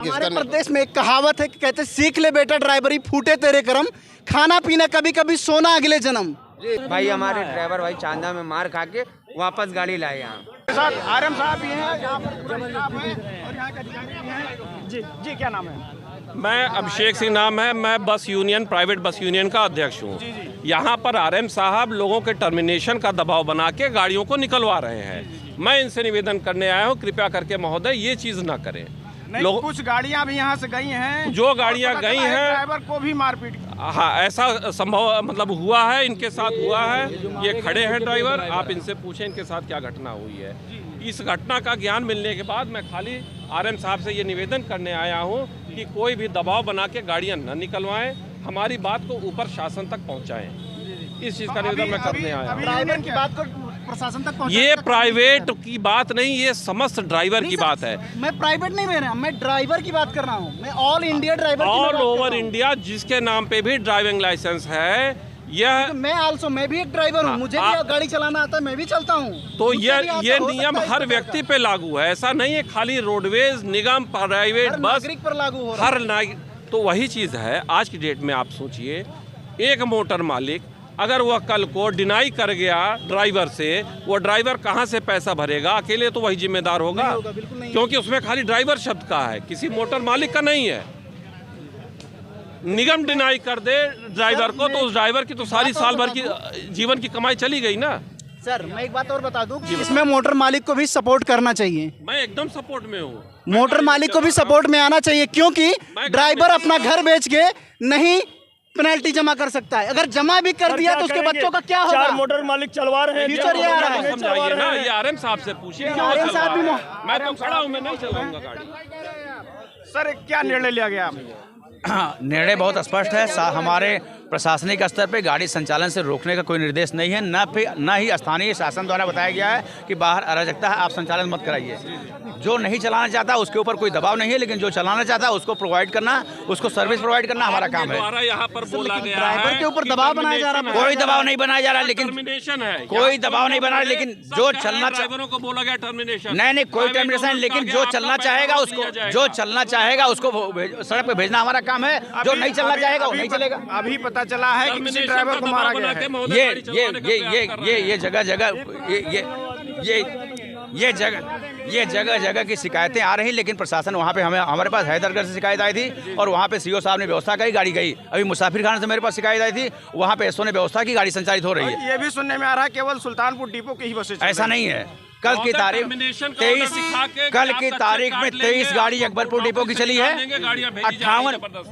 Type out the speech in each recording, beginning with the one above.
हमारे प्रदेश में एक कहावत है कि कहते सीख ले बेटा ड्राइवरी फूटे तेरे करम, खाना पीना कभी कभी सोना अगले जन्म। भाई हमारे ड्राइवर भाई चांदा में मार खा के वापस गाड़ी लाए यहाँ। आरएम साहब भी हैं, यहाँ पर जमल साहब हैं और यहाँ के अधिकारी भी हैं। जी जी, क्या नाम है? मैं अभिषेक सिंह नाम है। मैं बस यूनियन, प्राइवेट बस यूनियन का अध्यक्ष हूँ। यहाँ पर आरएम साहब लोगों के टर्मिनेशन का दबाव बना के गाड़ियों को निकलवा रहे हैं। मैं इनसे निवेदन करने आया हूँ, कृपया करके महोदय ये चीज़ ना करें। नहीं, कुछ गाड़ियाँ भी यहाँ से गई हैं, जो गाड़ियाँ गई हैं, ड्राइवर को भी मारपीट। हाँ, ऐसा संभव मतलब हुआ है, इनके साथ हुआ है। ये खड़े हैं ड्राइवर, आप इनसे पूछें इनके साथ क्या घटना हुई है। इस घटना का ज्ञान मिलने के बाद मैं खाली आरएम साहब से ये निवेदन करने आया हूँ कि कोई भी दबाव बना के गाड़ियाँ न निकलवाएं, हमारी बात को ऊपर शासन तक पहुँचाएं। इस चीज़ का निवेदन मैं करने आया हूँ। ड्राइवर की बात को प्रशासन तक पहुंचाने ये का प्राइवेट की बात नहीं, ये समस्त ड्राइवर की बात है। मैं प्राइवेट नहीं बोल रहा, मैं ड्राइवर की बात कर रहा हूँ। मैं ऑल इंडिया ड्राइवर की ऑल बात कर ओवर रहा हूँ। इंडिया जिसके नाम पे भी ड्राइविंग लाइसेंस है, यह मैं भी एक ड्राइवर हूँ, मुझे भी गाड़ी चलाना आता है, मैं भी चलता हूँ। तो ये नियम हर व्यक्ति पे लागू है। ऐसा नहीं है खाली रोडवेज निगम, प्राइवेट बस नागरिक पर लागू हो रहा है। हर नागरिक। तो वही चीज़ है, आज की डेट में आप सोचिए, एक मोटर मालिक अगर वह कल को डिनाई कर गया ड्राइवर से, वो ड्राइवर कहाँ से पैसा भरेगा? अकेले तो वही जिम्मेदार होगा, बिल्कुल नहीं। क्योंकि उसमें खाली ड्राइवर शब्द का है, किसी मोटर मालिक का नहीं है। निगम डिनाई कर दे ड्राइवर को, तो उस ड्राइवर की तो सारी साल भर की जीवन की कमाई चली गई ना। सर मैं एक बात और बता दूं, इसमें मोटर मालिक को भी सपोर्ट करना चाहिए। मैं एकदम सपोर्ट में हूँ। मोटर मालिक को भी सपोर्ट में आना चाहिए, क्योंकि ड्राइवर अपना घर बेच के नहीं पेनल्टी जमा कर सकता है। अगर जमा भी कर दिया तो उसके बच्चों का क्या होगा? 4 मोटर मालिक चलवा रहे हैं, फ्यूचर ये आ रहा है। समझाइए ना, ये आरएम साहब से पूछिए। आरएम साहब भी मैं तो खड़ा हूँ, मैं नहीं चलाऊंगा गाड़ी। सर क्या निर्णय लिया गया? निर्णय बहुत स्पष्ट है। हमारे प्रशासनिक स्तर पे गाड़ी संचालन से रोकने का कोई निर्देश नहीं है, न ही स्थानीय शासन द्वारा बताया गया है कि बाहर अराजकता है, आप संचालन मत कराइए। जो नहीं चलाना चाहता उसके ऊपर कोई दबाव नहीं है, लेकिन जो चलाना चाहता है उसको प्रोवाइड करना, उसको सर्विस प्रोवाइड करना हमारा काम है। यहाँ पर बोला गया ड्राइवर के ऊपर दबाव बनाया जा रहा है। कोई दबाव नहीं बनाया जा रहा, लेकिन टर्मिनेशन है। कोई दबाव नहीं बना, लेकिन जो चलना ड्राइवरों को बोला गया टर्मिनेशन। नहीं, कोई टर्मिनेशन, लेकिन जो चलना चाहेगा उसको, जो चलना चाहेगा उसको सड़क पे भेजना हमारा काम है। जो नहीं चलना चाहेगा वो नहीं चलेगा। अभी पता चला है कि किसी ड्राइवर को मारा गया है। ये जगह जगह की शिकायतें आ रही, लेकिन प्रशासन वहाँ पे हमारे पास हैदरगढ़ से शिकायत आई थी और वहाँ पे सीओ साहब ने व्यवस्था करी, गाड़ी गई। अभी मुसाफिर खाना से मेरे पास शिकायत आई थी, वहाँ पे एसओ ने व्यवस्था की, गाड़ी संचालित हो रही है। ये भी सुनने में आ रहा है केवल सुल्तानपुर डिपो की ही बसें चल रही हैं। ऐसा नहीं है। कल की तारीख में 23 गाड़ी अकबरपुर डिपो की चली है,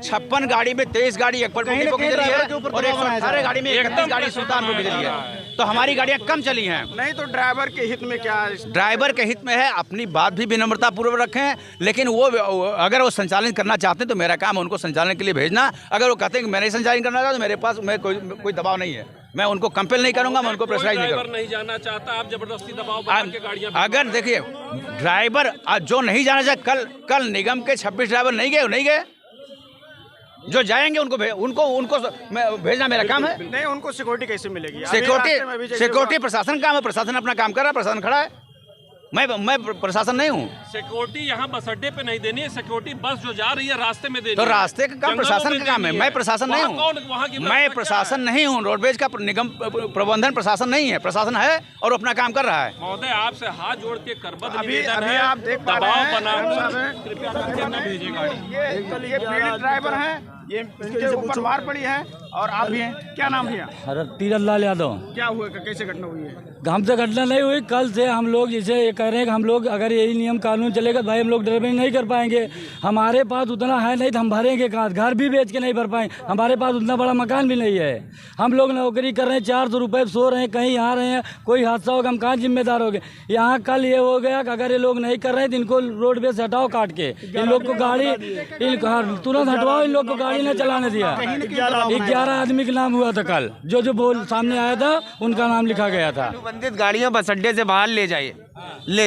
56 गाड़ी में 23 गाड़ी अकबरपुर डिपो की चली है और 118 गाड़ी में 31 गाड़ी सुल्तानपुर की चली है। तो हमारी गाड़ियाँ कम चली हैं। नहीं तो ड्राइवर के हित में क्या? ड्राइवर के हित में है, अपनी बात भी विनम्रता पूर्वक रखें, लेकिन वो अगर वो संचालन करना चाहते हैं तो मेरा काम है उनको संचालन के लिए भेजना। अगर वो कहते हैं कि मैं नहीं संचालन करना चाहता तो मेरे पास कोई दबाव नहीं है, मैं उनको कंपेल नहीं करूंगा, मैं उनको प्रेशराइज नहीं करूंगा। नहीं जाना चाहता, आप जबरदस्ती दबाव बना के गाड़ियां। अगर देखिए ड्राइवर जो नहीं जाना चाहता, कल निगम के 26 ड्राइवर नहीं गए, जो जाएंगे उनको भेजना मेरा काम है। नहीं, उनको सिक्योरिटी कैसे मिलेगी? सिक्योरिटी प्रशासन काम है, प्रशासन अपना काम कर रहा है, प्रशासन खड़ा है। मैं प्रशासन नहीं हूँ। सिक्योरिटी यहाँ बस अड्डे पे नहीं देनी है, सिक्योरिटी बस जो जा रही है रास्ते में देनी तो है। रास्ते का काम प्रशासन का काम है, मैं प्रशासन नहीं हूँ। मैं प्रशासन नहीं हूँ, रोडवेज का निगम प्रबंधन प्रशासन नहीं है, प्रशासन है और अपना काम कर रहा है। महोदय आपसे हाथ जोड़ के करबद्ध अभी निवेदन है, आप देख पा रहे हैं कृपया करके न भेजिए गाड़ी। ये पीड़ित ड्राइवर हैं, ये इनके ऊपर मार पड़ी है और आप भी हैं। क्या नाम है? तीरथ लाल यादव। क्या हुआ, कैसे घटना हुई है? हमसे घटना नहीं हुई, कल से हम लोग जैसे ये कह रहे हैं कि हम लोग अगर यही नियम कानून चलेगा भाई हम लोग ड्राइविंग नहीं कर पाएंगे। हमारे पास उतना है नहीं तो हम भरेंगे कहाँ? घर भी बेच के नहीं भर पाएंगे, हमारे पास उतना बड़ा मकान भी नहीं है। हम लोग नौकरी कर रहे हैं, 400 रुपये सो रहे हैं, कहीं आ रहे हैं, कोई हादसा होगा हम कहाँ जिम्मेदार हो गए? यहाँ कल ये हो गया कि अगर ये लोग नहीं कर रहे हैं तो इनको रोड पे से हटाओ काट के, इन लोग को गाड़ी तुरंत हटवाओ, इन लोग को गाड़ी न चलाने दिया। 11 आदमी का नाम हुआ था कल, जो बोल सामने आया था उनका नाम लिखा गया था। अनुबंधित गाड़ियाँ बस अड्डे से बाहर ले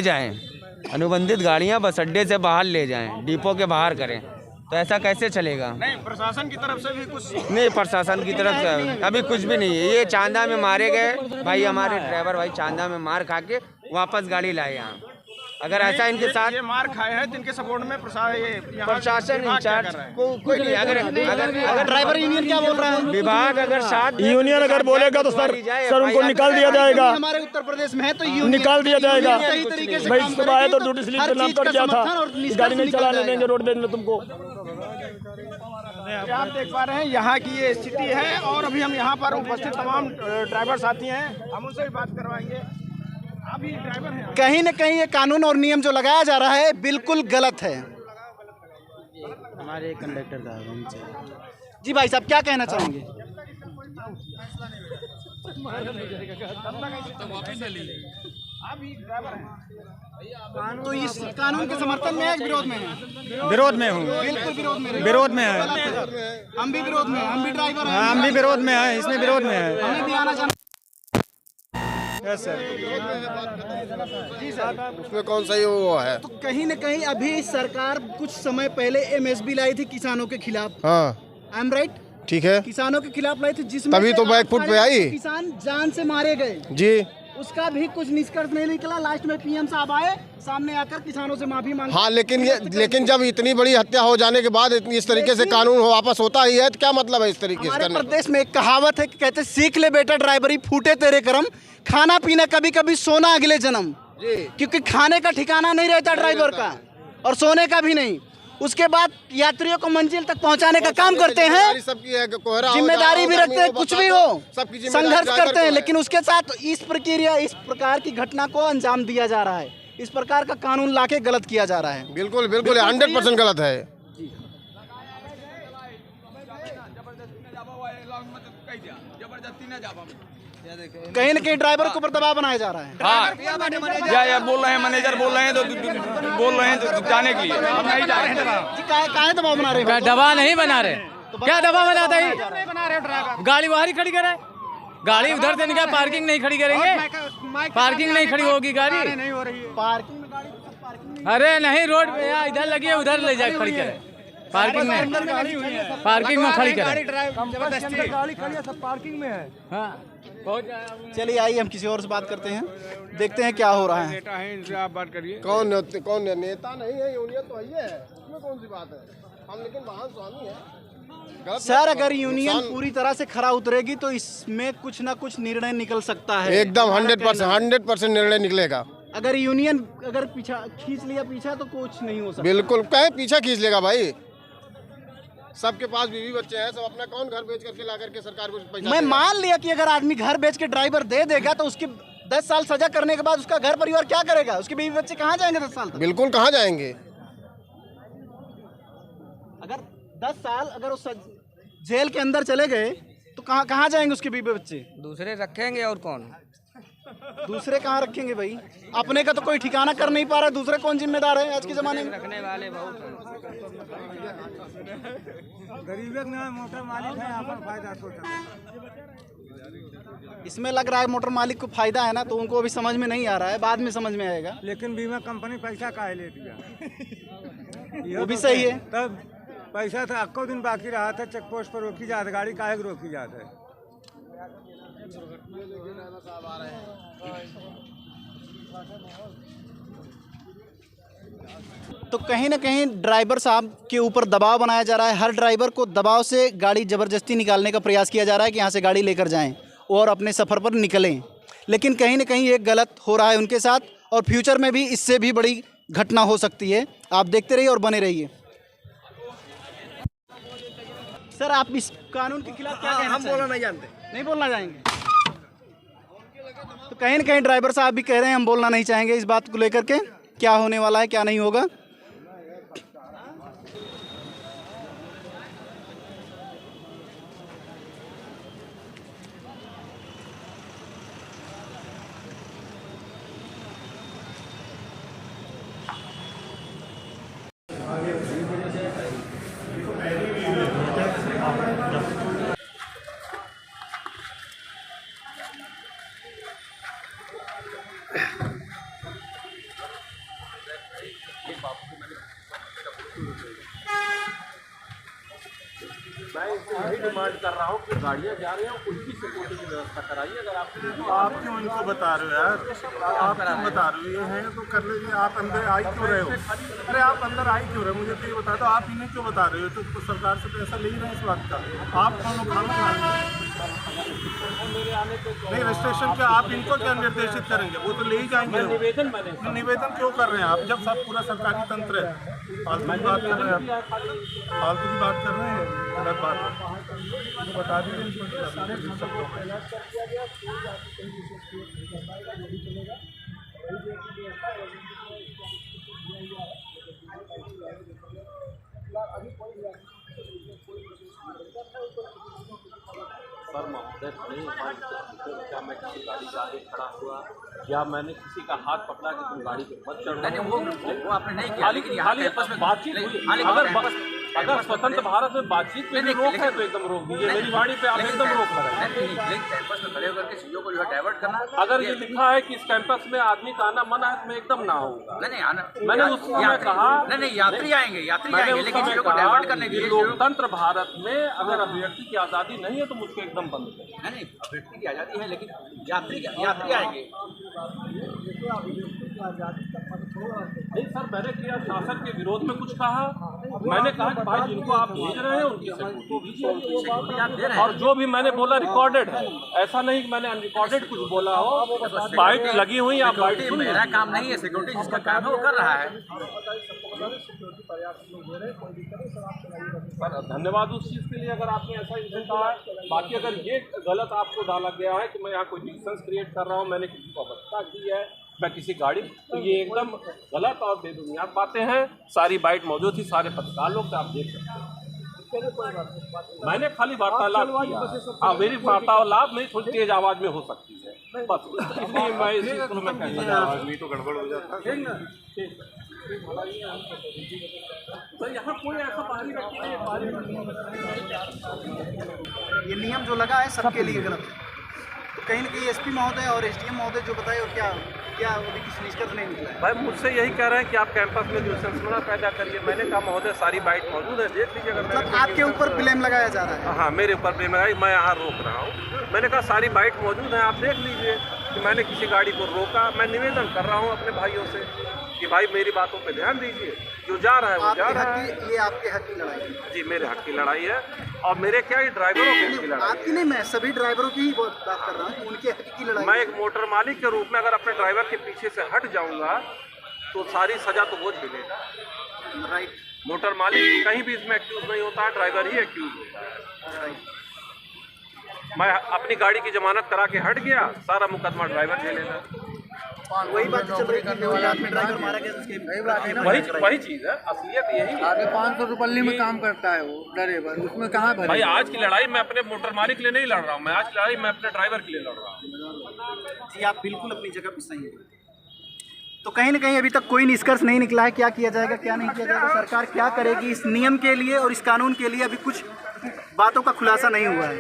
जाएं। अनुबंधित गाड़ियाँ बस अड्डे से बाहर ले जाएं, डिपो के बाहर करें। तो ऐसा कैसे चलेगा? नहीं, प्रशासन की तरफ से भी कुछ नहीं, प्रशासन की तरफ से अभी कुछ भी नहीं है। ये चांदा में मारे गए भाई, हमारे ड्राइवर भाई चांदा में मार खा के वापस गाड़ी लाए यहाँ। अगर ऐसा इनके साथ ये मार खाए हैं जिनके सपोर्ट में प्रशासन इंचार्ज कोई नहीं, अगर ड्राइवर यूनियन क्या बोल रहा है? विभाग अगर साथ यूनियन अगर बोलेगा तो सर उनको निकाल दिया जाएगा, हमारे उत्तर प्रदेश में है तो यूनियन निकाल दिया जाएगा। सही तरीके से भाई काम सुबह आए तो करेगी ड्यूटी स्लिप हर पे नाम चीज कट का गया था, समर्थन और निष्कर्ष गाड़ी नहीं निकल चलाने जाएगा। देंगे रोडवेज में तुमको। आप देख पा रहे हैं यहाँ की ये स्थिति है और अभी हम यहाँ पर उपस्थित तमाम ड्राइवर साथी हैं, हम उनसे भी बात करवाएंगे। आप ही ड्राइवर हैं? कहीं न कहीं ये कानून और नियम जो लगाया जा रहा है बिल्कुल गलत है। हमारे कंडक्टर साहब जी भाई साहब क्या कहना चाहेंगे? आप ही ड्राइवर हैं? तो इस कानून के समर्थन में है कि विरोध में है? विरोध में हूँ, बिल्कुल विरोध में है। विरोध में है, हम भी विरोध में हैं, हम भी ड्राइवर हैं, हम भी विरोध में है, इसमें विरोध में है। हमें भी आना जाना। Yes sir. जी सर, उसमें कौन सा वो है? तो कहीं न कहीं अभी सरकार कुछ समय पहले MSB लाई थी किसानों के खिलाफ। हाँ आई एम राइट? ठीक है किसानों के खिलाफ लाई थी जिसमें तभी तो बैकफुट पे आई। किसान जान से मारे गए, जी। उसका भी कुछ निष्कर्ष नहीं निकला। लास्ट में PM साहब आए, सामने आकर किसानों से माफी मांगी। हाँ लेकिन जब इतनी बड़ी हत्या हो जाने के बाद इस तरीके से कानून वापस होता ही है तो क्या मतलब है इस तरीके से हमारे करने का? प्रदेश में एक कहावत है कि कहते सीख ले बेटा ड्राइवरी फूटे तेरे कर्म, खाना पीना कभी कभी सोना अगले जन्म। क्योंकि खाने का ठिकाना नहीं रहता ड्राइवर का और सोने का भी नहीं। उसके बाद यात्रियों को मंजिल तक पहुंचाने का काम करते हैं, जिम्मेदारी भी रखते हैं, कुछ भी हो संघर्ष करते हैं, लेकिन उसके साथ इस प्रकार की घटना को अंजाम दिया जा रहा है। इस प्रकार का कानून लाके गलत किया जा रहा है। बिल्कुल 100% गलत है। कहीं न कहीं ड्राइवर के ऊपर दबाव बनाया जा रहा है। हाँ या बोल रहे हैं, मैनेजर बोल रहे हैं तो बोल रहे हैं तो जाने के लिए हम नहीं जा रहे हैं। जी काहे दबाव बना रहे हैं? दबा नहीं बना रहे, क्या दबा बनाता है? गाड़ी बाहर ही खड़ी करे, गाड़ी उधर से निकाल, पार्किंग नहीं खड़ी करेंगे, पार्किंग नहीं खड़ी होगी गाड़ी। पार्किंग में गाड़ी अरे नहीं, रोड पे यहाँ इधर लगी है, उधर ले जाके खड़ी करे, पार्किंग में, पार्किंग में खड़ी करे। गाड़ी खड़ी है, सब पार्किंग में है। हाँ चलिए आइए हम किसी और से बात करते हैं, देखते हैं क्या हो रहा है। नेता है, इनसे आप बात करिए। कौन नेता नहीं है, यूनियन तो है, इसमें कौन सी बात है? हम लेकिन महान स्वामी है। सर अगर यूनियन पूरी तरह से खरा उतरेगी तो इसमें कुछ ना कुछ निर्णय निकल सकता है। एकदम 100% निर्णय निकलेगा। अगर यूनियन अगर पीछा खींच लिया पीछा तो कुछ नहीं हो सकता। बिल्कुल कहे पीछा खींच लेगा भाई। सबके पास बीवी बच्चे हैं, सब अपना कौन घर बेच करके ला करके सरकार को पैसा मैं देगा? मान लिया कि अगर आदमी घर बेच के ड्राइवर दे देगा तो उसके 10 साल सजा करने के बाद उसका घर परिवार क्या करेगा? उसके बीवी बच्चे कहाँ जाएंगे 10 साल तक? बिल्कुल कहाँ जाएंगे? अगर 10 साल अगर उस जेल के अंदर चले गए तो कहाँ जाएंगे उसके बीवी बच्चे? दूसरे रखेंगे और कौन? दूसरे कहाँ रखेंगे भाई? अपने का तो कोई ठिकाना कर नहीं पा रहा, दूसरे कौन जिम्मेदार है आज के जमाने में? रखने वाले बहुत हैं। गरीब मोटर मालिक है, यहाँ पर फायदा सोचा। इसमें लग रहा है मोटर मालिक को फायदा है ना, तो उनको अभी समझ में नहीं आ रहा है, बाद में समझ में आएगा। लेकिन बीमा कंपनी पैसा काहे ले दिया? वो भी सही है। तब पैसा था, अक्को दिन बाकी रहा था, चेक पोस्ट पर रोकी जाती गाड़ी, काहे को रोकी जाती है? तो कहीं ना कहीं ड्राइवर साहब के ऊपर दबाव बनाया जा रहा है। हर ड्राइवर को दबाव से गाड़ी ज़बरदस्ती निकालने का प्रयास किया जा रहा है कि यहाँ से गाड़ी लेकर जाएं और अपने सफ़र पर निकलें। लेकिन कहीं ना कहीं ये गलत हो रहा है उनके साथ, और फ्यूचर में भी इससे भी बड़ी घटना हो सकती है। आप देखते रहिए और बने रहिए। सर आप इस कानून के खिलाफ क्या कहना? हम बोलना नहीं जानते, नहीं बोलना चाहेंगे। तो कहीं ना कहीं ड्राइवर साहब भी कह रहे हैं हम बोलना नहीं चाहेंगे इस बात को लेकर के, क्या होने वाला है क्या नहीं होगा। मैं इनसे यही डिमांड कर रहा हूँ कि गाड़ियाँ जा रही हैं उनकी सिक्योरिटी की व्यवस्था कराइए। अगर आप क्यों इनको बता रहे हो यार? आप क्यों बता रहे हो? ये हैं तो कर लीजिए। आप अंदर आई क्यों रहे हो? अरे आप अंदर आई क्यों रहे हो? मुझे तो ये बता दो, आप इन्हें क्यों बता रहे हो? तो सरकार से पैसा ले ही रहे हैं इस बात का। आप कौन खाना खा रहे हो? नहीं रजिस्ट्रेशन क्या आप इनको क्या निर्देशित करेंगे? वो तो ले ही जाएंगे। निवेदन क्यों कर रहे हैं आप जब सब पूरा सरकारी तंत्र है? फालतू की बात कर रहे हैं आप, फालतू की बात कर रहे हैं, गलत बात है। तो बता दीजिए सर महोदय नहीं, क्या मैं किसी गाड़ी के आगे खड़ा हुआ या मैंने किसी का हाथ पकड़ा कि तुम गाड़ी पे मत चढ़ो? वो आपने नहीं किया, लेकिन खाली बातचीत हुई। अगर स्वतंत्र भारत में बातचीत पे भी रोक है तो एकदम रोक दीजिए। मेरी गाड़ी पे आप एकदम रोक लगाए। कैंपस में खड़े होकर के चीजों को जो है डाइवर्ट करना। अगर ये लिखा है कि इस कैंपस में आदमी का आना मना है तो मैं एकदम ना होगा। नहीं आना, मैंने उस समय कहा नहीं यात्री आएंगे लेकिन चीजों को डाइवर्ट करने के लिए। लोकतंत्र भारत में अगर अभिव्यक्ति की आज़ादी नहीं है तो मुझको एकदम बंद करें। नहीं अभिव्यक्ति की आज़ादी है लेकिन यात्री आएंगे। नहीं सर, मैंने क्या शासन के विरोध में कुछ कहा? मैंने कहा कि भाई जिनको आप भेज रहे हैं उनकी सिक्योरिटी आप दे रहे हैं। और जो भी मैंने बोला रिकॉर्डेड है, ऐसा नहीं कि मैंने अनरिकॉर्डेड कुछ बोला हो। बाइट लगी हुई आप बाइट सुनिए। मेरा काम नहीं है, सिक्योरिटी जिसका काम है वो कर रहा है। सर धन्यवाद उस चीज़ के लिए अगर आपने ऐसा इंजन कहा है। बाकी अगर ये गलत आपको डाला गया है कि मैं यहाँ कोई डिस्टेंस क्रिएट कर रहा हूँ, मैंने किसी को अवस्था की है, मैं किसी गाड़ी, तो ये एकदम गलत और बेबुनियाद बातें हैं। सारी बाइट मौजूद थी, सारे पत्रकार लोग आप देख सकते हैं। मैंने खाली वार्तालाप किया। हाँ, मेरी वार्तालाप में थोड़ी तेज आवाज़ में हो सकती है बस, इसलिए मैं इस चीज़ को मैं कहना चाह रहा हूँ। तो गड़बड़ हो जाता है ना। तो यहाँ कोई ऐसा बाहरी व्यक्ति नहीं है। ये नियम जो लगा है सबके लिए गलत है। तो कहीं ना कहीं एसपी महोदय और एसडीएम महोदय जो बताए और क्या अभी किसी निष्कर्ष नहीं निकला है। भाई मुझसे यही कह रहे हैं कि आप कैंपस में न्यूसेंस ना पैदा करिए। मैंने कहा महोदय सारी बाइट मौजूद है, देख लीजिए। अगर मतलब आपके ऊपर ब्लेम लगाया जा रहा है? हाँ, मेरे ऊपर ब्लेम लगाई, मैं यहाँ रोक रहा हूँ। मैंने कहा सारी बाइट मौजूद है, आप देख लीजिए कि मैंने किसी गाड़ी को रोका। मैं निवेदन कर रहा हूँ अपने भाइयों से कि भाई मेरी बातों पे ध्यान दीजिए। जो जा रहा है वो जा रहा है। ये आपके हक की लड़ाई है? जी मेरे हक की लड़ाई है। और मेरे क्या ये ड्राइवरों की लड़ाई? आपकी नहीं, मैं सभी ड्राइवरों की ही बात कर रहा हूँ, उनके हक की लड़ाई। मैं एक मोटर मालिक के रूप में अगर अपने ड्राइवर के पीछे से हट जाऊंगा तो सारी सजा तो वो झेलेगा। राइट। मोटर मालिक कहीं भी इसमें एक्यूज नहीं होता है, ड्राइवर ही एक्यूज होता है। मैं अपनी गाड़ी की जमानत करा के हट गया, सारा मुकदमा ड्राइवर झेलेगा। वही बात चल रही है, ड्राइवर मारा गया, वही चीज है, असलियत यही है। आगे 500 रुपये में काम करता है वो ड्राइवर, उसमें कहाँ भरे? भाई आज की लड़ाई मैं अपने मोटर मालिक के लिए नहीं लड़ रहा हूँ, मैं आज की लड़ाई मैं अपने ड्राइवर के लिए लड़ रहा हूँ। जी आप बिल्कुल अपनी जगह पे सही है। तो कहीं ना कहीं अभी तक कोई निष्कर्ष नहीं निकला है, क्या किया जाएगा क्या नहीं किया जाएगा, सरकार क्या करेगी इस नियम के लिए और इस कानून के लिए, अभी कुछ बातों का खुलासा नहीं हुआ है।